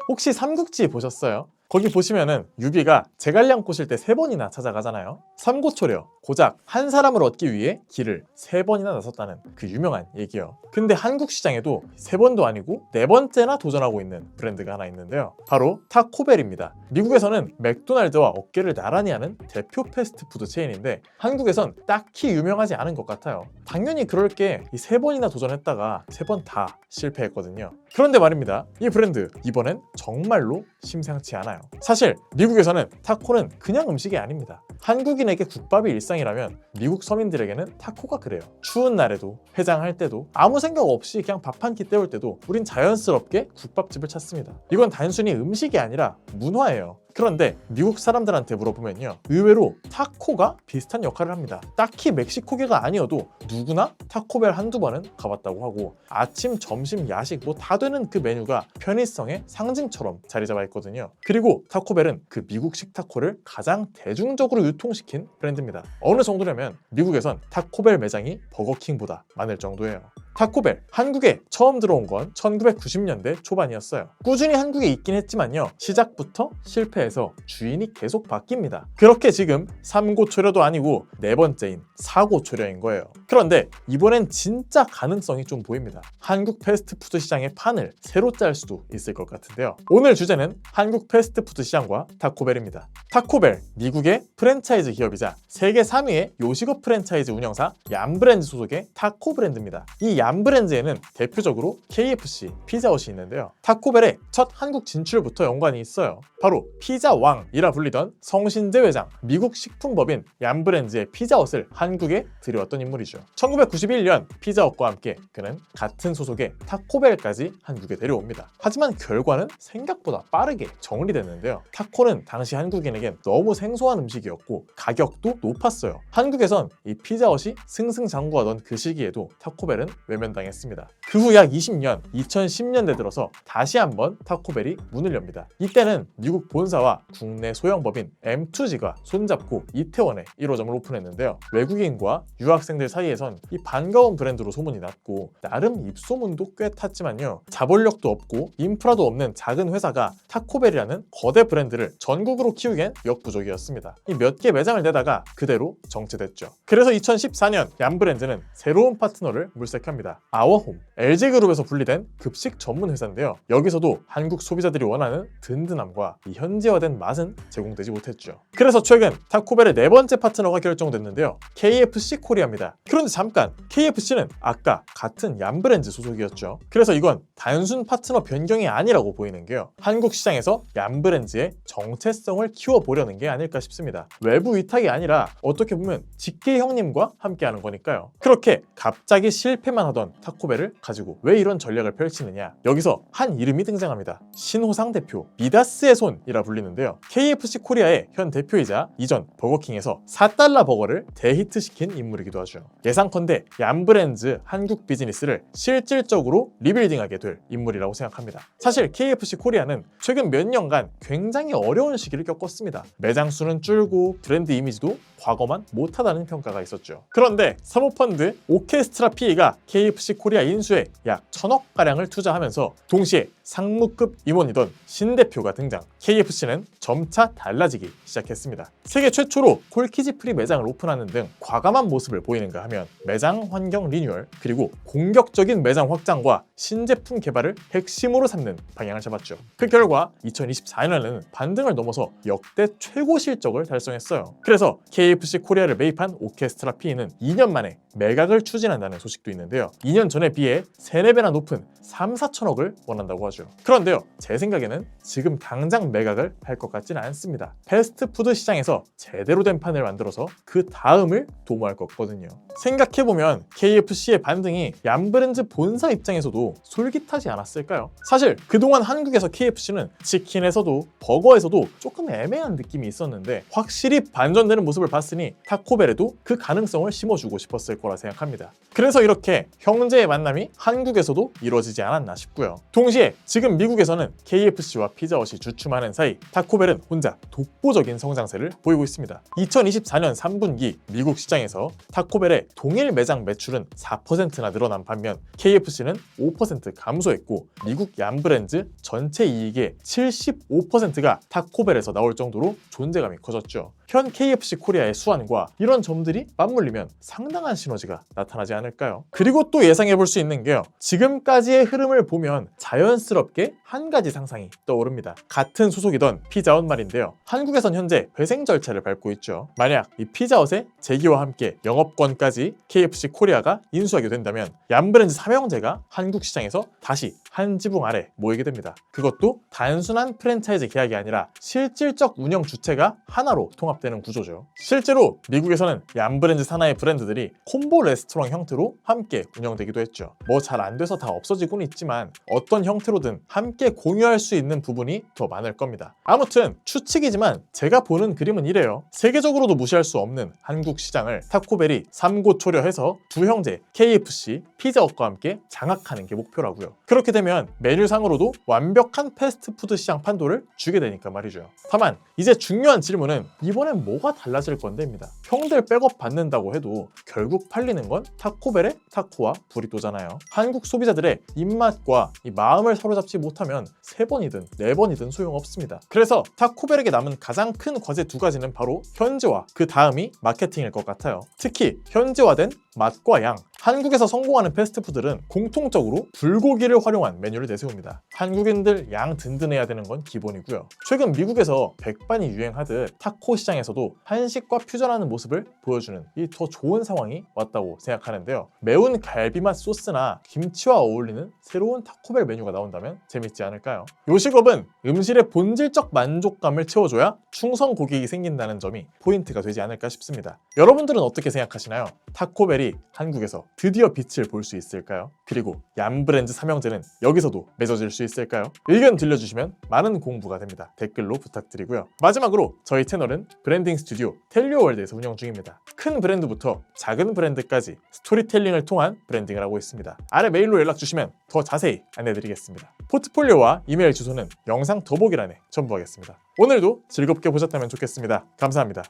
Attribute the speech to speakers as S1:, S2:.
S1: 혹시 삼국지 보셨어요? 거기 보시면은 유비가 제갈량 꼬실 때 3번이나 찾아가잖아요. 삼고초려, 고작 한 사람을 얻기 위해 길을 3번이나 나섰다는 그 유명한 얘기요. 근데 한국 시장에도 3번도 아니고 4번째나 도전하고 있는 브랜드가 하나 있는데요. 바로 타코벨입니다. 미국에서는 맥도날드와 어깨를 나란히 하는 대표 패스트푸드 체인인데 한국에선 딱히 유명하지 않은 것 같아요. 당연히 그럴 게 이 3번이나 도전했다가 3번 다 실패했거든요. 그런데 말입니다. 이 브랜드 이번엔 정말로 심상치 않아요. 사실 미국에서는 타코는 그냥 음식이 아닙니다. 한국인에게 국밥이 일상이라면 미국 서민들에게는 타코가 그래요. 추운 날에도, 해장할 때도, 아무 생각 없이 그냥 밥 한 끼 때울 때도 우린 자연스럽게 국밥집을 찾습니다. 이건 단순히 음식이 아니라 문화예요. 그런데 미국 사람들한테 물어보면요, 의외로 타코가 비슷한 역할을 합니다. 딱히 멕시코계가 아니어도 누구나 타코벨 한두 번은 가봤다고 하고, 아침, 점심, 야식 뭐 다 되는 그 메뉴가 편의성의 상징처럼 자리 잡아 있거든요. 그리고 타코벨은 그 미국식 타코를 가장 대중적으로 유통시킨 브랜드입니다. 어느 정도냐면 미국에선 타코벨 매장이 버거킹보다 많을 정도예요. 타코벨, 한국에 처음 들어온 건 1990년대 초반이었어요. 꾸준히 한국에 있긴 했지만요, 시작부터 실패해서 주인이 계속 바뀝니다. 그렇게 지금 3고초려도 아니고 4번째인 4고초려인 거예요. 그런데 이번엔 진짜 가능성이 좀 보입니다. 한국 패스트푸드 시장의 판을 새로 짤 수도 있을 것 같은데요. 오늘 주제는 한국 패스트푸드 시장과 타코벨입니다. 타코벨, 미국의 프랜차이즈 기업이자 세계 3위의 요식업 프랜차이즈 운영사 얌브랜드 소속의 타코 브랜드입니다. 이 얌브랜드에는 대표적으로 KFC, 피자헛이 있는데요. 타코벨의 첫 한국 진출부터 연관이 있어요. 바로 피자왕이라 불리던 성신재 회장, 미국 식품법인 얌브랜드의 피자헛을 한국에 들여왔던 인물이죠. 1991년 피자헛과 함께 그는 같은 소속의 타코벨까지 한국에 데려옵니다. 하지만 결과는 생각보다 빠르게 정리됐는데요. 타코는 당시 한국인에겐 너무 생소한 음식이었고 가격도 높았어요. 한국에선 이 피자헛이 승승장구하던 그 시기에도 타코벨은 외면당했습니다. 그 후 약 20년, 2010년대 들어서 다시 한번 타코벨이 문을 엽니다. 이때는 미국 본사와 국내 소형법인 M2G가 손잡고 이태원에 1호점을 오픈했는데요. 외국인과 유학생들 사이에선 이 반가운 브랜드로 소문이 났고 나름 입소문도 꽤 탔지만요, 자본력도 없고 인프라도 없는 작은 회사가 타코벨이라는 거대 브랜드를 전국으로 키우기엔 역부족이었습니다. 이 몇 개 매장을 내다가 그대로 정체됐죠. 그래서 2014년 얌브랜드는 새로운 파트너를 물색합니다. 아워홈, LG그룹에서 분리된 급식 전문 회사인데요. 여기서도 한국 소비자들이 원하는 든든함과 이 현지화된 맛은 제공되지 못했죠. 그래서 최근 타코벨의 4번째 파트너가 결정됐는데요. KFC 코리아입니다. 그런데 잠깐, KFC는 아까 같은 얌브랜드 소속이었죠. 그래서 이건 단순 파트너 변경이 아니라고 보이는 게요, 한국 시장에서 얌브랜드의 정체성을 키워보려는 게 아닐까 싶습니다. 외부 위탁이 아니라 어떻게 보면 직계 형님과 함께하는 거니까요. 그렇게 갑자기 실패만 하던 타코벨을 가지고 왜 이런 전략을 펼치느냐, 여기서 한 이름이 등장합니다. 신호상 대표, 미다스의 손이라 불리는데요. KFC 코리아의 현 대표이자 이전 버거킹에서 4달러 버거를 대히트시킨 인물이기도 하죠. 예상컨대 얌브랜드 한국 비즈니스를 실질적으로 리빌딩하게 될 인물이라고 생각합니다. 사실 KFC 코리아는 최근 몇 년간 굉장히 어려운 시기를 겪었습니다. 매장 수는 줄고 브랜드 이미지도 과거만 못하다는 평가가 있었죠. 그런데 사모펀드 오케스트라 PE가 KFC 코리아 인수에 약 1,000억가량을 투자하면서 동시에 상무급 임원이던 신 대표가 등장. KFC는 점차 달라지기 시작했습니다. 세계 최초로 콜키지 프리 매장을 오픈하는 등 과감한 모습을 보이는가 하면 매장 환경 리뉴얼, 그리고 공격적인 매장 확장과 신제품 개발을 핵심으로 삼는 방향을 잡았죠. 그 결과 2024년에는 반등을 넘어서 역대 최고 실적을 달성했어요. 그래서 KFC 코리아를 매입한 오케스트라 PE는 2년 만에 매각을 추진한다는 소식도 있는데요. 2년 전에 비해 3, 4배나 높은 3, 4천억을 원한다고 하죠. 그런데요, 제 생각에는 지금 당장 매각을 할 것 같지는 않습니다. 패스트푸드 시장에서 제대로 된 판을 만들어서 그 다음을 도모할 거거든요. 생각해보면 KFC의 반등이 얌브랜드 본사 입장에서도 솔깃하지 않았을까요? 사실 그동안 한국에서 KFC는 치킨에서도 버거에서도 조금 애매한 느낌이 있었는데 확실히 반전되는 모습을 봤으니 타코벨에도 그 가능성을 심어주고 싶었을 거라 생각합니다. 그래서 이렇게 형제의 만남이 한국에서도 이루어지지 않았나 싶고요. 동시에 지금 미국에서는 KFC와 피자헛이 주춤하는 사이 타코벨은 혼자 독보적인 성장세를 보이고 있습니다. 2024년 3분기 미국 시장에서 타코벨의 동일 매장 매출은 4%나 늘어난 반면 KFC는 5% 감소했고 미국 얌브랜드 전체 이익의 75%가 타코벨에서 나올 정도로 존재감이 커졌죠. 현 KFC 코리아의 수완과 이런 점들이 맞물리면 상당한 시너지가 나타나지 않을까요? 그리고 또 예상해 볼 수 있는 게요. 지금까지의 흐름을 보면 자연스럽게 한 가지 상상이 떠오릅니다. 같은 소속이던 피자헛 말인데요. 한국에선 현재 회생 절차를 밟고 있죠. 만약 이 피자헛의 재기와 함께 영업권까지 KFC 코리아가 인수하게 된다면 얌브랜드 삼형제가 한국 시장에서 다시 한 지붕 아래 모이게 됩니다. 그것도 단순한 프랜차이즈 계약이 아니라 실질적 운영 주체가 하나로 통합되는 구조죠. 실제로 미국에서는 얌브랜드 산하의 브랜드들이 콤보 레스토랑 형태로 함께 운영되기도 했죠. 뭐 잘 안 돼서 다 없어지고는 있지만 어떤 형태로든 함께 공유할 수 있는 부분이 더 많을 겁니다. 아무튼 추측이지만 제가 보는 그림은 이래요. 세계적으로도 무시할 수 없는 한국 시장을 타코벨이 삼고초려해서 두 형제 KFC, 피자헛과 함께 장악하는 게 목표라고요. 그렇게 되면 메뉴상으로도 완벽한 패스트푸드 시장 판도를 주게 되니까 말이죠. 다만 이제 중요한 질문은 이번엔 뭐가 달라질 건데입니다. 형들 백업 받는다고 해도 결국 팔리는 건 타코벨의 타코와 부리또잖아요. 한국 소비자들의 입맛과 이 마음을 사로잡지 못하면 3번이든 4번이든 소용없습니다. 그래서 타코벨에게 남은 가장 큰 과제 두 가지는 바로 현지화, 그 다음이 마케팅일 것 같아요. 특히 현지화된 맛과 양, 한국에서 성공하는 패스트푸드는 공통적으로 불고기를 활용한 메뉴를 내세웁니다. 한국인들 양 든든해야 되는 건 기본이고요. 최근 미국에서 백반이 유행하듯 타코 시장에서도 한식과 퓨전하는 모습을 보여주는 이 더 좋은 상황이 왔다고 생각하는데요. 매운 갈비맛 소스나 김치와 어울리는 새로운 타코벨 메뉴가 나온다면 재밌지 않을까요? 요식업은 음식의 본질적 만족감을 채워줘야 충성 고객이 생긴다는 점이 포인트가 되지 않을까 싶습니다. 여러분들은 어떻게 생각하시나요? 타코벨이 한국에서 드디어 빛을 볼 수 있을까요? 그리고 얌브랜드 삼형제는 여기서도 맺어질 수 있을까요? 의견 들려주시면 많은 공부가 됩니다. 댓글로 부탁드리고요. 마지막으로 저희 채널은 브랜딩 스튜디오 텔리오월드에서 운영 중입니다. 큰 브랜드부터 작은 브랜드까지 스토리텔링을 통한 브랜딩을 하고 있습니다. 아래 메일로 연락 주시면 더 자세히 안내드리겠습니다. 포트폴리오와 이메일 주소는 영상 더보기란에 첨부하겠습니다. 오늘도 즐겁게 보셨다면 좋겠습니다. 감사합니다.